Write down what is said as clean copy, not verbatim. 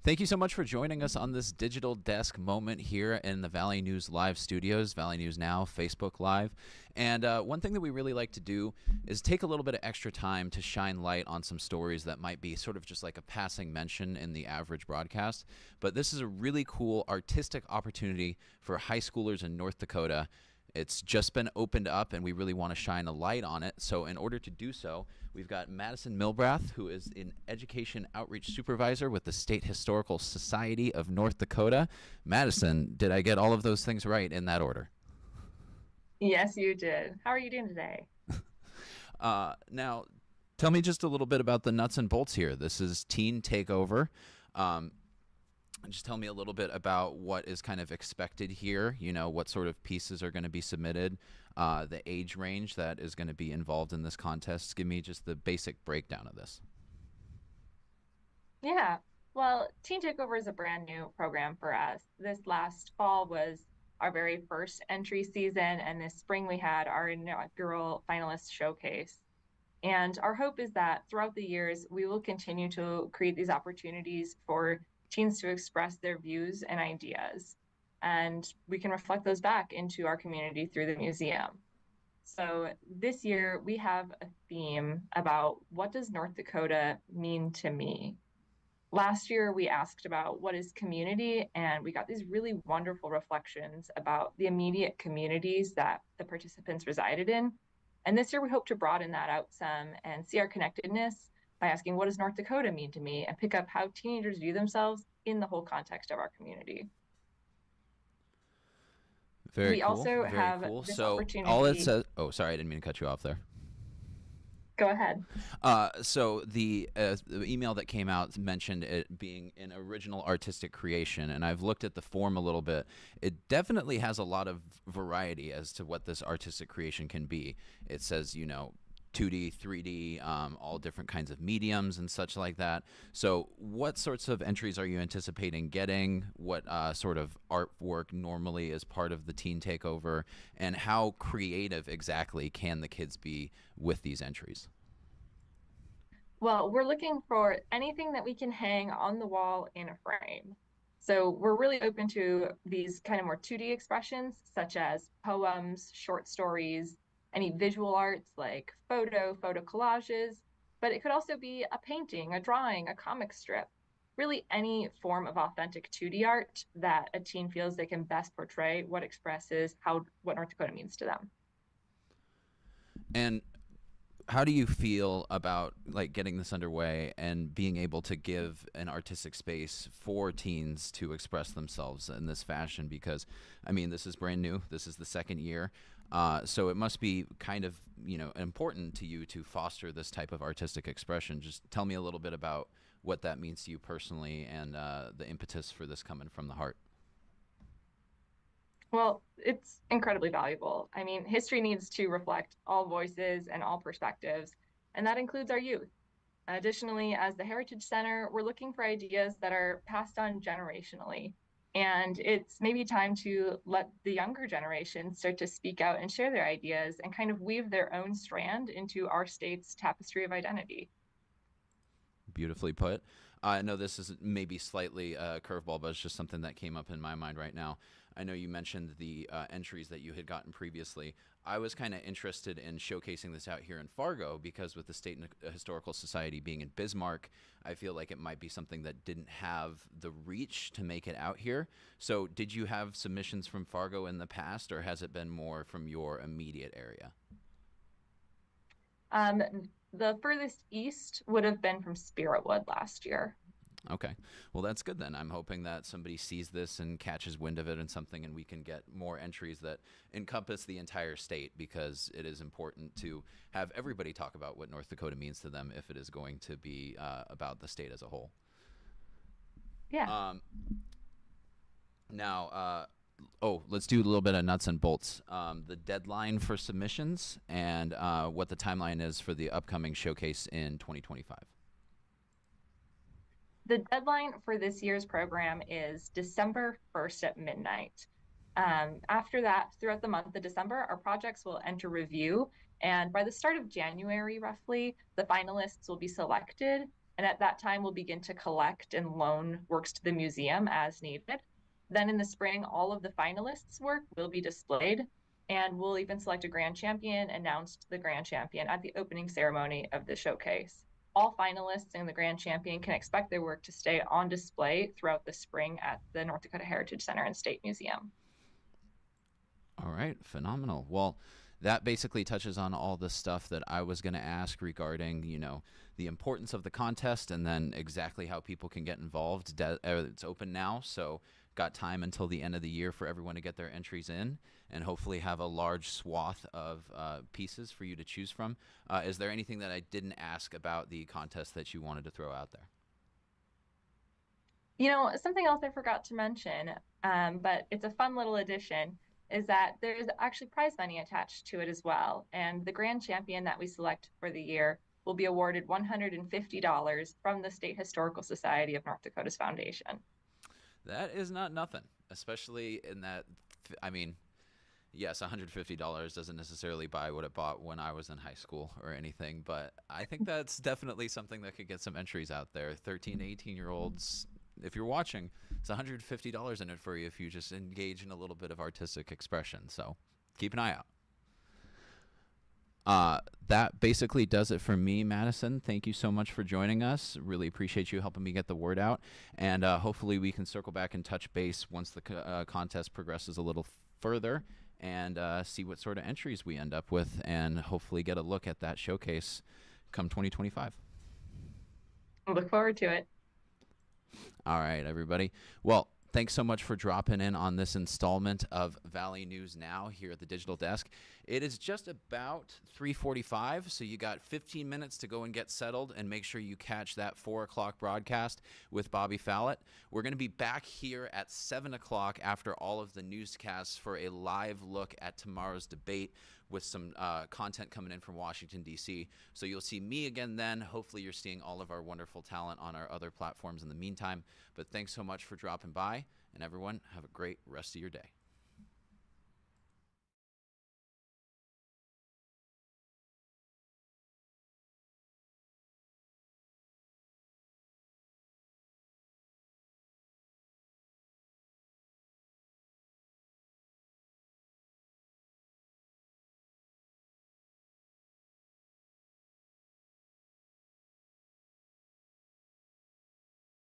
Thank you so much for joining us on this digital desk moment here in the Valley News Live studios, Valley News Now, Facebook Live. And one thing that we really like to do is take a little bit of extra time to shine light on some stories that might be sort of just like a passing mention in the average broadcast. But this is a really cool artistic opportunity for high schoolers in North Dakota. It's just been opened up, and we really want to shine a light on it. So in order to do so, we've got Madison Milbrath, who is an education outreach supervisor with the State Historical Society of North Dakota. Madison, did I get all of those things right in that order? Yes, you did. How are you doing today? Now, tell me just a little bit about the nuts and bolts here. This is Teen Takeover. Um, just tell me a little bit about what is kind of expected here. You know, what sort of pieces are going to be submitted, the age range that is going to be involved in this contest. Give me just the basic breakdown of this. Yeah. Well, Teen Takeover is a brand new program for us. This last fall was our very first entry season, and this spring we had our inaugural finalist showcase. And our hope is that throughout the years, we will continue to create these opportunities for teens to express their views and ideas. And we can reflect those back into our community through the museum. So this year we have a theme about what does North Dakota mean to me? Last year we asked about what is community, and we got these really wonderful reflections about the immediate communities that the participants resided in. And this year we hope to broaden that out some and see our connectedness by asking what does North Dakota mean to me, and pick up how teenagers view themselves in the whole context of our community. Very We cool. also Very have cool. this So all it opportunity. says. Oh, sorry, I didn't mean to cut you off there. Go ahead. So the email that came out mentioned it being an original artistic creation, and I've looked at the form a little bit. It definitely has a lot of variety as to what this artistic creation can be. It says, 2D, 3D, all different kinds of mediums and such like that. So what sorts of entries are you anticipating getting? What sort of artwork normally is part of the Teen Takeover? And how creative exactly can the kids be with these entries? Well, we're looking for anything that we can hang on the wall in a frame. So we're really open to these kind of more 2D expressions, such as poems, short stories, any visual arts like photo collages, but it could also be a painting, a drawing, a comic strip, really any form of authentic 2D art that a teen feels they can best portray what expresses what North Dakota means to them. And how do you feel about like getting this underway and being able to give an artistic space for teens to express themselves in this fashion? Because I mean, this is brand new. This is the second year. So it must be kind of, important to you to foster this type of artistic expression. Just tell me a little bit about what that means to you personally, and the impetus for this coming from the heart. Well, it's incredibly valuable. I mean, history needs to reflect all voices and all perspectives, and that includes our youth. Additionally, as the Heritage Center, we're looking for ideas that are passed on generationally. And it's maybe time to let the younger generation start to speak out and share their ideas and kind of weave their own strand into our state's tapestry of identity. Beautifully put. I know this is maybe slightly a curveball, but it's just something that came up in my mind right now. I know you mentioned the entries that you had gotten previously. I was kind of interested in showcasing this out here in Fargo because with the State Historical Society being in Bismarck, I feel like it might be something that didn't have the reach to make it out here. So did you have submissions from Fargo in the past, or has it been more from your immediate area? Um, the furthest east would have been from Spiritwood last year. Okay. Well, that's good then. I'm hoping that somebody sees this and catches wind of it and something, and we can get more entries that encompass the entire state, because it is important to have everybody talk about what North Dakota means to them if it is going to be about the state as a whole. Yeah. Um, now, let's do a little bit of nuts and bolts. The deadline for submissions and what the timeline is for the upcoming showcase in 2025. The deadline for this year's program is December 1st at midnight. After that, throughout the month of December, our projects will enter review. And by the start of January, roughly, the finalists will be selected. And at that time, we'll begin to collect and loan works to the museum as needed. Then in the spring, all of the finalists' work will be displayed, and we'll even select a grand champion, announce the grand champion at the opening ceremony of the showcase. All finalists and the grand champion can expect their work to stay on display throughout the spring at the North Dakota Heritage Center and State Museum. All right, phenomenal. Well, that basically touches on all the stuff that I was going to ask regarding, the importance of the contest and then exactly how people can get involved. It's open now, so got time until the end of the year for everyone to get their entries in and hopefully have a large swath of pieces for you to choose from. Is there anything that I didn't ask about the contest that you wanted to throw out there? Something else I forgot to mention, but it's a fun little addition, is that there's actually prize money attached to it as well. And the grand champion that we select for the year will be awarded $150 from the State Historical Society of North Dakota's foundation. That is not nothing, especially in that, I mean, yes, $150 doesn't necessarily buy what it bought when I was in high school or anything, but I think that's definitely something that could get some entries out there. 13 to 18-year-olds, if you're watching, it's $150 in it for you if you just engage in a little bit of artistic expression. So keep an eye out. That basically does it for me, Madison. Thank you so much for joining us. Really appreciate you helping me get the word out. And hopefully we can circle back and touch base once the contest progresses a little further and see what sort of entries we end up with and hopefully get a look at that showcase come 2025. I look forward to it. All right, everybody. Well, thanks so much for dropping in on this installment of Valley News Now here at the Digital Desk. It is just about 3:45, so you got 15 minutes to go and get settled and make sure you catch that 4 o'clock broadcast with Bobby Fallett. We're going to be back here at 7 o'clock after all of the newscasts for a live look at tomorrow's debate with some content coming in from Washington, D.C. So you'll see me again then. Hopefully you're seeing all of our wonderful talent on our other platforms in the meantime. But thanks so much for dropping by, and everyone, have a great rest of your day.